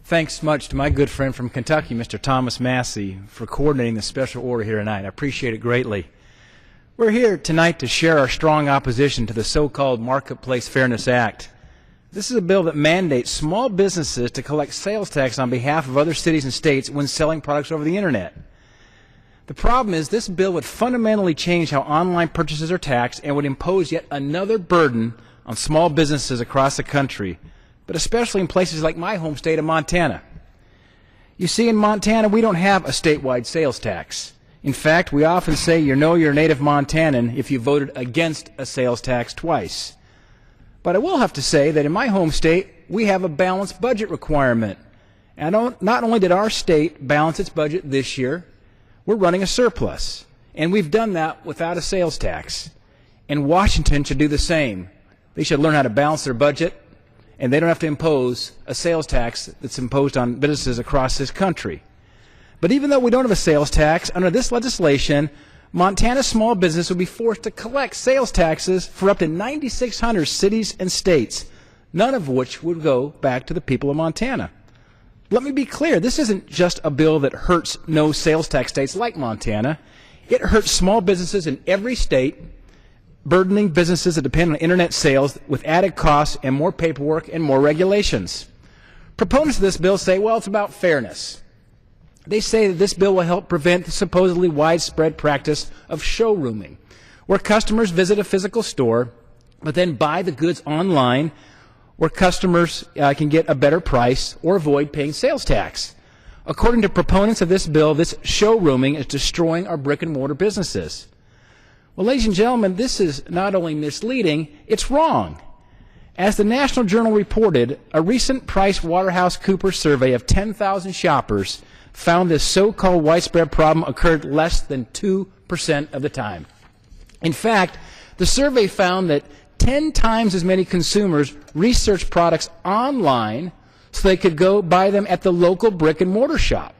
Thanks much to my good friend from Kentucky, Mr. Thomas Massie, for coordinating the special order here tonight. I appreciate it greatly. We're here tonight to share our strong opposition to the so-called Marketplace Fairness Act. This is a bill that mandates small businesses to collect sales tax on behalf of other cities and states when selling products over the Internet. The problem is this bill would fundamentally change how online purchases are taxed and would impose yet another burden on small businesses across the country, but especially in places like my home state of Montana. You see, in Montana, we don't have a statewide sales tax. In fact, we often say you know you're a native Montanan if you voted against a sales tax twice. But I will have to say that in my home state, we have a balanced budget requirement. And not only did our state balance its budget this year, we're running a surplus. And we've done that without a sales tax. And Washington should do the same. They should learn how to balance their budget, and they don't have to impose a sales tax that's imposed on businesses across this country. But even though we don't have a sales tax, under this legislation, Montana's small business would be forced to collect sales taxes for up to 9,600 cities and states, none of which would go back to the people of Montana. Let me be clear, this isn't just a bill that hurts no sales tax states like Montana. It hurts small businesses in every state, burdening businesses that depend on Internet sales with added costs and more paperwork and more regulations. Proponents of this bill say, well, it's about fairness. They say that this bill will help prevent the supposedly widespread practice of showrooming, where customers visit a physical store but then buy the goods online, where customers can get a better price or avoid paying sales tax. According to proponents of this bill, this showrooming is destroying our brick-and-mortar businesses. Well, ladies and gentlemen, this is not only misleading, it's wrong. As the National Journal reported, a recent PricewaterhouseCoopers survey of 10,000 shoppers found this so-called widespread problem occurred less than 2% of the time. In fact, the survey found that 10 times as many consumers researched products online so they could go buy them at the local brick-and-mortar shop.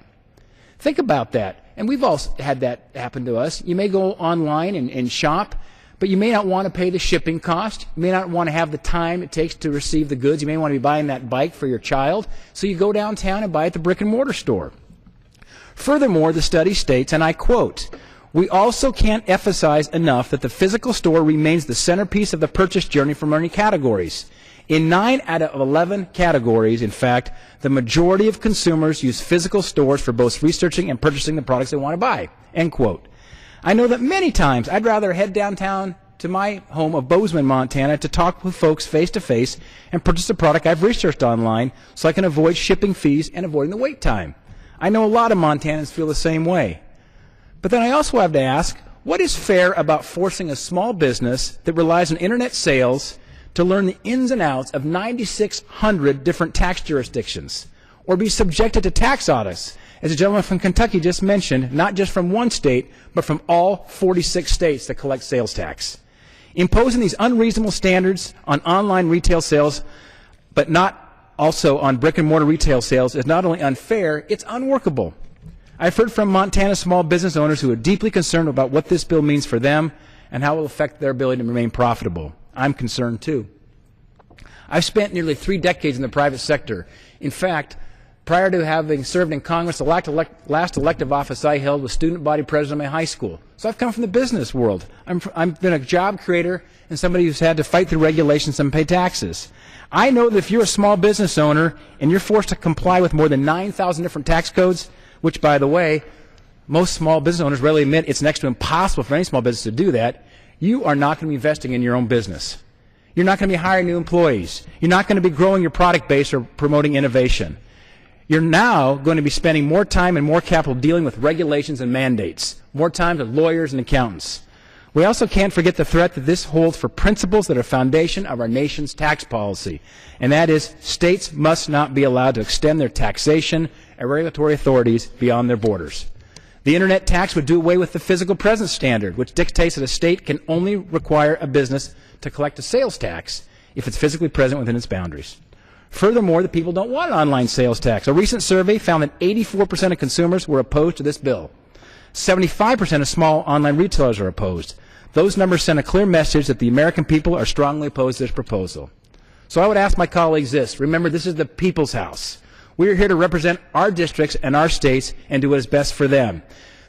Think about that. And we've all had that happen to us. You may go online and shop, but you may not want to pay the shipping cost. You may not want to have the time it takes to receive the goods. You may want to be buying that bike for your child. So you go downtown and buy at the brick-and-mortar store. Furthermore, the study states, and I quote, "We also can't emphasize enough that the physical store remains the centerpiece of the purchase journey for many categories. In 9 out of 11 categories, in fact, the majority of consumers use physical stores for both researching and purchasing the products they want to buy." End quote. I know that many times I'd rather head downtown to my home of Bozeman, Montana, to talk with folks face-to-face and purchase a product I've researched online so I can avoid shipping fees and avoiding the wait time. I know a lot of Montanans feel the same way. But then I also have to ask, what is fair about forcing a small business that relies on Internet sales to learn the ins and outs of 9,600 different tax jurisdictions, or be subjected to tax audits, as a gentleman from Kentucky just mentioned, not just from one state, but from all 46 states that collect sales tax? Imposing these unreasonable standards on online retail sales, but not also on brick-and-mortar retail sales, is not only unfair, it's unworkable. I've heard from Montana small business owners who are deeply concerned about what this bill means for them and how it will affect their ability to remain profitable. I'm concerned too. I've spent nearly 3 decades in the private sector. In fact, prior to having served in Congress, the last elective office I held was student body president of my high school. So I've come from the business world. I've been a job creator and somebody who's had to fight through regulations and pay taxes. I know that if you're a small business owner and you're forced to comply with more than 9,000 different tax codes, which, by the way, most small business owners readily admit it's next to impossible for any small business to do that, you are not going to be investing in your own business. You're not going to be hiring new employees. You're not going to be growing your product base or promoting innovation. You're now going to be spending more time and more capital dealing with regulations and mandates, more time with lawyers and accountants. We also can't forget the threat that this holds for principles that are foundation of our nation's tax policy, and that is states must not be allowed to extend their taxation and regulatory authorities beyond their borders. The Internet tax would do away with the physical presence standard, which dictates that a state can only require a business to collect a sales tax if it's physically present within its boundaries. Furthermore, the people don't want an online sales tax. A recent survey found that 84% of consumers were opposed to this bill. 75% of small online retailers are opposed. Those numbers send a clear message that the American people are strongly opposed to this proposal. So I would ask my colleagues this. Remember, this is the people's house. We are here to represent our districts and our states and do what is best for them.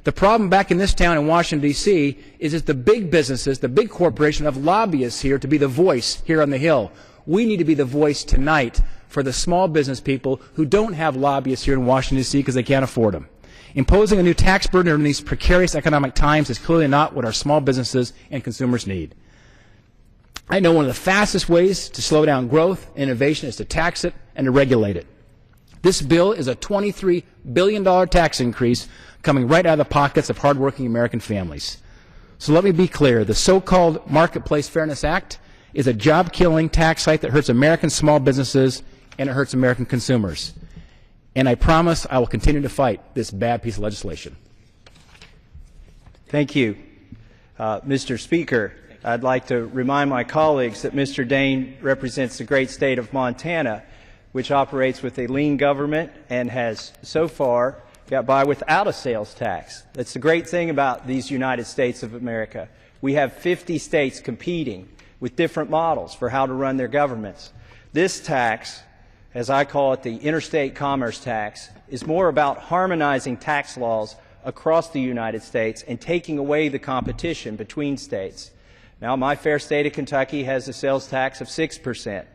The problem back in this town in Washington, D.C. is that the big businesses, the big corporations have lobbyists here to be the voice here on the Hill. We need to be the voice tonight for the small business people who don't have lobbyists here in Washington, D.C. because they can't afford them. Imposing a new tax burden in these precarious economic times is clearly not what our small businesses and consumers need. I know one of the fastest ways to slow down growth and innovation is to tax it and to regulate it. This bill is a $23 billion tax increase coming right out of the pockets of hardworking American families. So let me be clear. The so-called Marketplace Fairness Act is a job-killing tax hike that hurts American small businesses and it hurts American consumers. And I promise I will continue to fight this bad piece of legislation. Thank you. Mr. Speaker, I'd like to remind my colleagues that Mr. Daines represents the great state of Montana, which operates with a lean government and has so far got by without a sales tax. That's the great thing about these United States of America. We have 50 states competing with different models for how to run their governments. This tax, as I call it, the interstate commerce tax, is more about harmonizing tax laws across the United States and taking away the competition between states. Now, my fair state of Kentucky has a sales tax of 6%,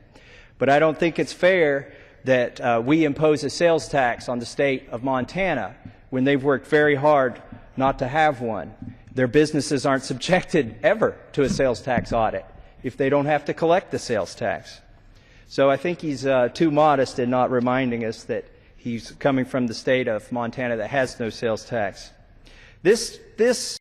but I don't think it's fair that we impose a sales tax on the state of Montana when they've worked very hard not to have one. Their businesses aren't subjected ever to a sales tax audit if they don't have to collect the sales tax. So I think he's too modest in not reminding us that he's coming from the state of Montana that has no sales tax. This